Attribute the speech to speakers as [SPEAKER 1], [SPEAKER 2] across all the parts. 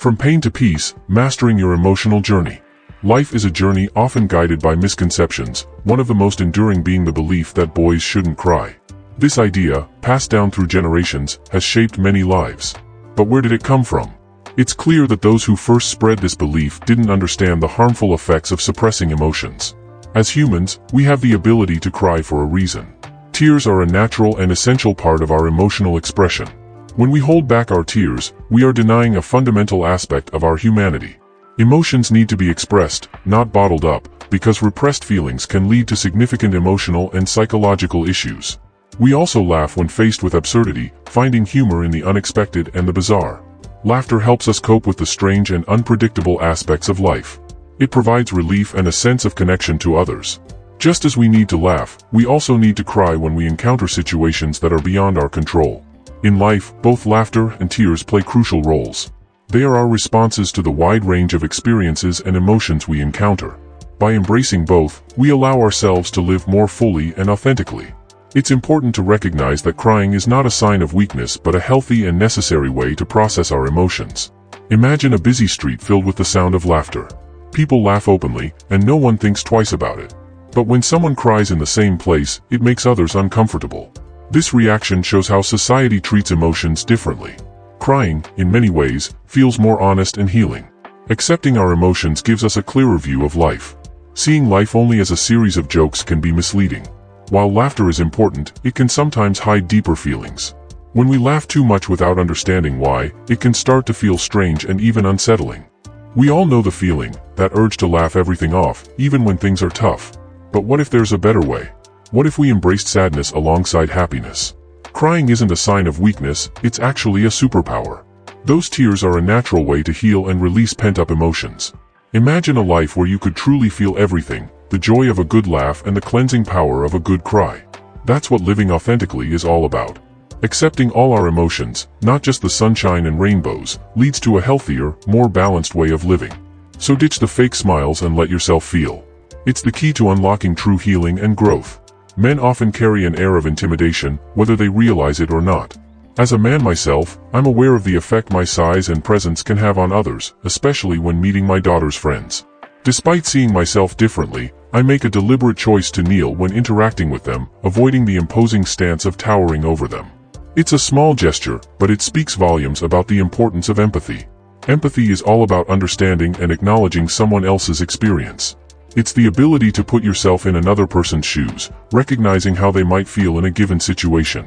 [SPEAKER 1] From pain to peace, mastering your emotional journey. Life is a journey often guided by misconceptions, one of the most enduring being the belief that boys shouldn't cry. This idea, passed down through generations, has shaped many lives. But where did it come from? It's clear that those who first spread this belief didn't understand the harmful effects of suppressing emotions. As humans, we have the ability to cry for a reason. Tears are a natural and essential part of our emotional expression. When we hold back our tears, we are denying a fundamental aspect of our humanity. Emotions need to be expressed, not bottled up, because repressed feelings can lead to significant emotional and psychological issues. We also laugh when faced with absurdity, finding humor in the unexpected and the bizarre. Laughter helps us cope with the strange and unpredictable aspects of life. It provides relief and a sense of connection to others. Just as we need to laugh, we also need to cry when we encounter situations that are beyond our control. In life, both laughter and tears play crucial roles. They are our responses to the wide range of experiences and emotions we encounter. By embracing both, we allow ourselves to live more fully and authentically. It's important to recognize that crying is not a sign of weakness but a healthy and necessary way to process our emotions. Imagine a busy street filled with the sound of laughter. People laugh openly, and no one thinks twice about it. But when someone cries in the same place, it makes others uncomfortable. This reaction shows how society treats emotions differently. Crying, in many ways, feels more honest and healing. Accepting our emotions gives us a clearer view of life. Seeing life only as a series of jokes can be misleading. While laughter is important, it can sometimes hide deeper feelings. When we laugh too much without understanding why, it can start to feel strange and even unsettling. We all know the feeling, that urge to laugh everything off, even when things are tough. But what if there's a better way? What if we embraced sadness alongside happiness? Crying isn't a sign of weakness, it's actually a superpower. Those tears are a natural way to heal and release pent-up emotions. Imagine a life where you could truly feel everything, the joy of a good laugh and the cleansing power of a good cry. That's what living authentically is all about. Accepting all our emotions, not just the sunshine and rainbows, leads to a healthier, more balanced way of living. So ditch the fake smiles and let yourself feel. It's the key to unlocking true healing and growth. Men often carry an air of intimidation, whether they realize it or not. As a man myself, I'm aware of the effect my size and presence can have on others, especially when meeting my daughter's friends. Despite seeing myself differently, I make a deliberate choice to kneel when interacting with them, avoiding the imposing stance of towering over them. It's a small gesture, but it speaks volumes about the importance of empathy. Empathy is all about understanding and acknowledging someone else's experience. It's the ability to put yourself in another person's shoes, recognizing how they might feel in a given situation.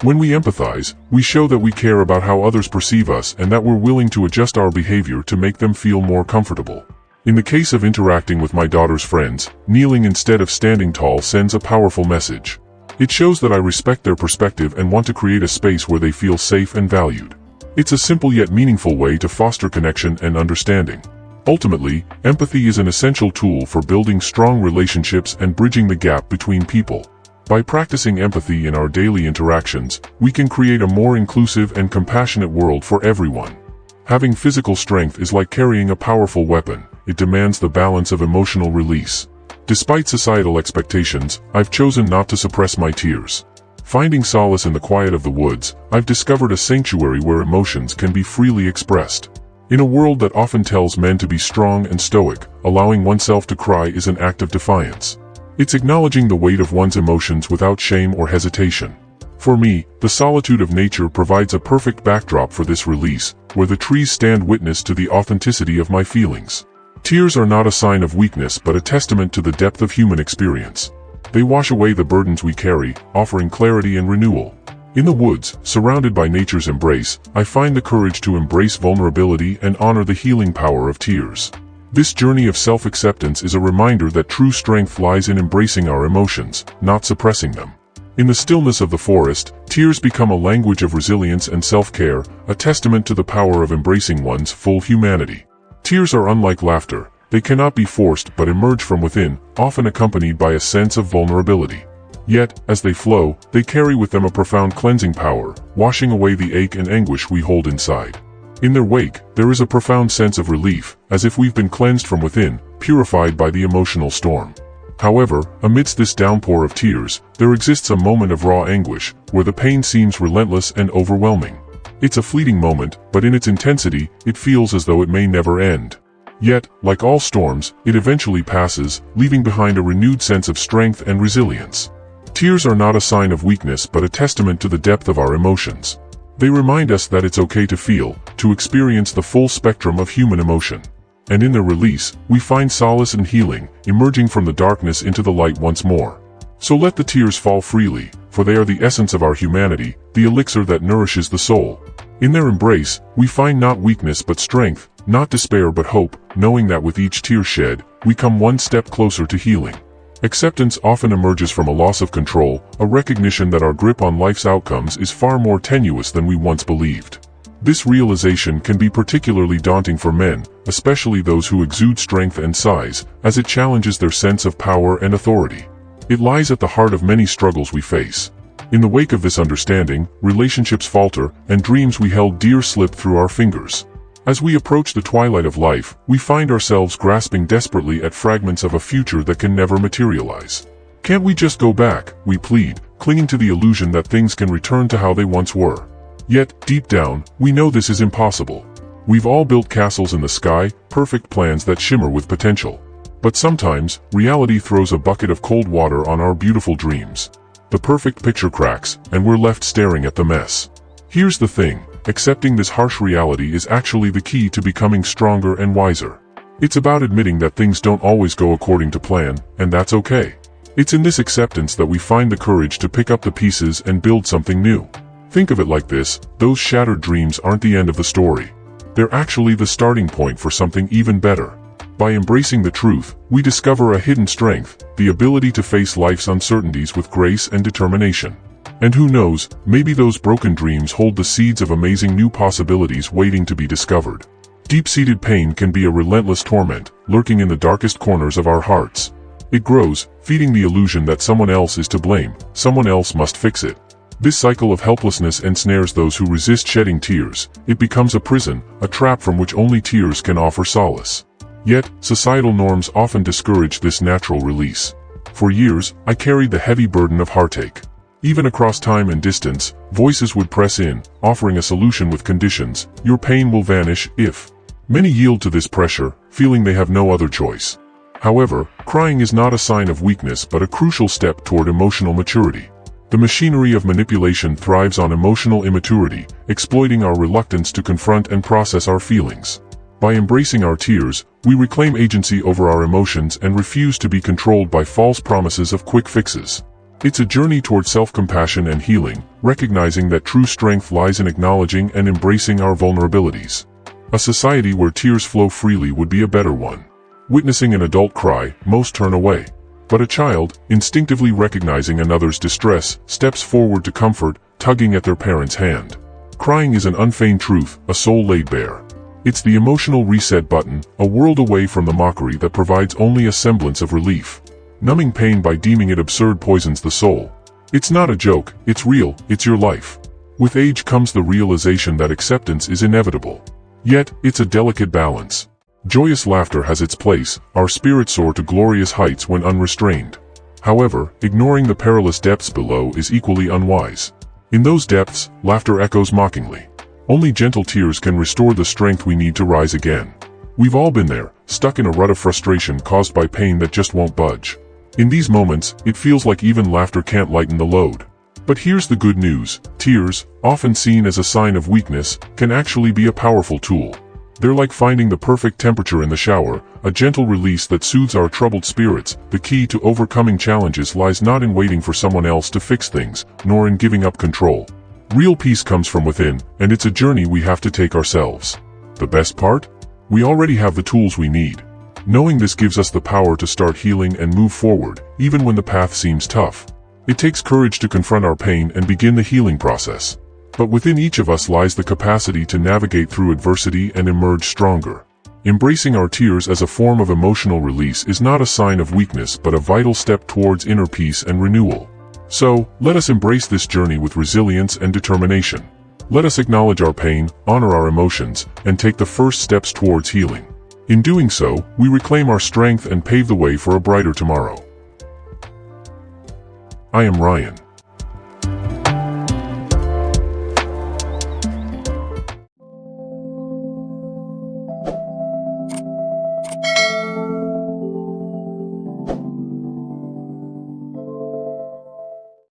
[SPEAKER 1] When we empathize, we show that we care about how others perceive us and that we're willing to adjust our behavior to make them feel more comfortable. In the case of interacting with my daughter's friends, kneeling instead of standing tall sends a powerful message. It shows that I respect their perspective and want to create a space where they feel safe and valued. It's a simple yet meaningful way to foster connection and understanding. Ultimately, empathy is an essential tool for building strong relationships and bridging the gap between people. By practicing empathy in our daily interactions, we can create a more inclusive and compassionate world for everyone. Having physical strength is like carrying a powerful weapon. It demands the balance of emotional release. Despite societal expectations, I've chosen not to suppress my tears. Finding solace in the quiet of the woods, I've discovered a sanctuary where emotions can be freely expressed. In a world that often tells men to be strong and stoic, allowing oneself to cry is an act of defiance. It's acknowledging the weight of one's emotions without shame or hesitation. For me, the solitude of nature provides a perfect backdrop for this release, where the trees stand witness to the authenticity of my feelings. Tears are not a sign of weakness but a testament to the depth of human experience. They wash away the burdens we carry, offering clarity and renewal. In the woods, surrounded by nature's embrace, I find the courage to embrace vulnerability and honor the healing power of tears. This journey of self-acceptance is a reminder that true strength lies in embracing our emotions, not suppressing them. In the stillness of the forest, tears become a language of resilience and self-care, a testament to the power of embracing one's full humanity. Tears are unlike laughter. They cannot be forced but emerge from within, often accompanied by a sense of vulnerability. Yet, as they flow, they carry with them a profound cleansing power, washing away the ache and anguish we hold inside. In their wake, there is a profound sense of relief, as if we've been cleansed from within, purified by the emotional storm. However, amidst this downpour of tears, there exists a moment of raw anguish, where the pain seems relentless and overwhelming. It's a fleeting moment, but in its intensity, it feels as though it may never end. Yet, like all storms, it eventually passes, leaving behind a renewed sense of strength and resilience. Tears are not a sign of weakness but a testament to the depth of our emotions. They remind us that it's okay to feel, to experience the full spectrum of human emotion. And in their release, we find solace and healing, emerging from the darkness into the light once more. So let the tears fall freely, for they are the essence of our humanity, the elixir that nourishes the soul. In their embrace, we find not weakness but strength, not despair but hope, knowing that with each tear shed, we come one step closer to healing. Acceptance often emerges from a loss of control, a recognition that our grip on life's outcomes is far more tenuous than we once believed. This realization can be particularly daunting for men, especially those who exude strength and size, as it challenges their sense of power and authority. It lies at the heart of many struggles we face. In the wake of this understanding, relationships falter, and dreams we held dear slip through our fingers. As we approach the twilight of life, we find ourselves grasping desperately at fragments of a future that can never materialize. Can't we just go back, we plead, clinging to the illusion that things can return to how they once were. Yet, deep down, we know this is impossible. We've all built castles in the sky, perfect plans that shimmer with potential. But sometimes, reality throws a bucket of cold water on our beautiful dreams. The perfect picture cracks, and we're left staring at the mess. Here's the thing, accepting this harsh reality is actually the key to becoming stronger and wiser. It's about admitting that things don't always go according to plan, and that's okay. It's in this acceptance that we find the courage to pick up the pieces and build something new. Think of it like this, those shattered dreams aren't the end of the story. They're actually the starting point for something even better. By embracing the truth, we discover a hidden strength, the ability to face life's uncertainties with grace and determination. And who knows, maybe those broken dreams hold the seeds of amazing new possibilities waiting to be discovered. Deep-seated pain can be a relentless torment, lurking in the darkest corners of our hearts. It grows, feeding the illusion that someone else is to blame, someone else must fix it. This cycle of helplessness ensnares those who resist shedding tears. It becomes a prison, a trap from which only tears can offer solace. Yet, societal norms often discourage this natural release. For years, I carried the heavy burden of heartache. Even across time and distance, voices would press in, offering a solution with conditions: your pain will vanish if. Many yield to this pressure, feeling they have no other choice. However, crying is not a sign of weakness but a crucial step toward emotional maturity. The machinery of manipulation thrives on emotional immaturity, exploiting our reluctance to confront and process our feelings. By embracing our tears, we reclaim agency over our emotions and refuse to be controlled by false promises of quick fixes. It's a journey toward self-compassion and healing, recognizing that true strength lies in acknowledging and embracing our vulnerabilities. A society where tears flow freely would be a better one. Witnessing an adult cry, most turn away. But a child, instinctively recognizing another's distress, steps forward to comfort, tugging at their parent's hand. Crying is an unfeigned truth, a soul laid bare. It's the emotional reset button, a world away from the mockery that provides only a semblance of relief. Numbing pain by deeming it absurd poisons the soul. It's not a joke, it's real, it's your life. With age comes the realization that acceptance is inevitable. Yet, it's a delicate balance. Joyous laughter has its place, our spirits soar to glorious heights when unrestrained. However, ignoring the perilous depths below is equally unwise. In those depths, laughter echoes mockingly. Only gentle tears can restore the strength we need to rise again. We've all been there, stuck in a rut of frustration caused by pain that just won't budge. In these moments, it feels like even laughter can't lighten the load. But here's the good news: tears, often seen as a sign of weakness, can actually be a powerful tool. They're like finding the perfect temperature in the shower, a gentle release that soothes our troubled spirits. The key to overcoming challenges lies not in waiting for someone else to fix things, nor in giving up control. Real peace comes from within, and it's a journey we have to take ourselves. The best part? We already have the tools we need. Knowing this gives us the power to start healing and move forward, even when the path seems tough. It takes courage to confront our pain and begin the healing process. But within each of us lies the capacity to navigate through adversity and emerge stronger. Embracing our tears as a form of emotional release is not a sign of weakness but a vital step towards inner peace and renewal. So, let us embrace this journey with resilience and determination. Let us acknowledge our pain, honor our emotions, and take the first steps towards healing. In doing so, we reclaim our strength and pave the way for a brighter tomorrow. I am Ryan.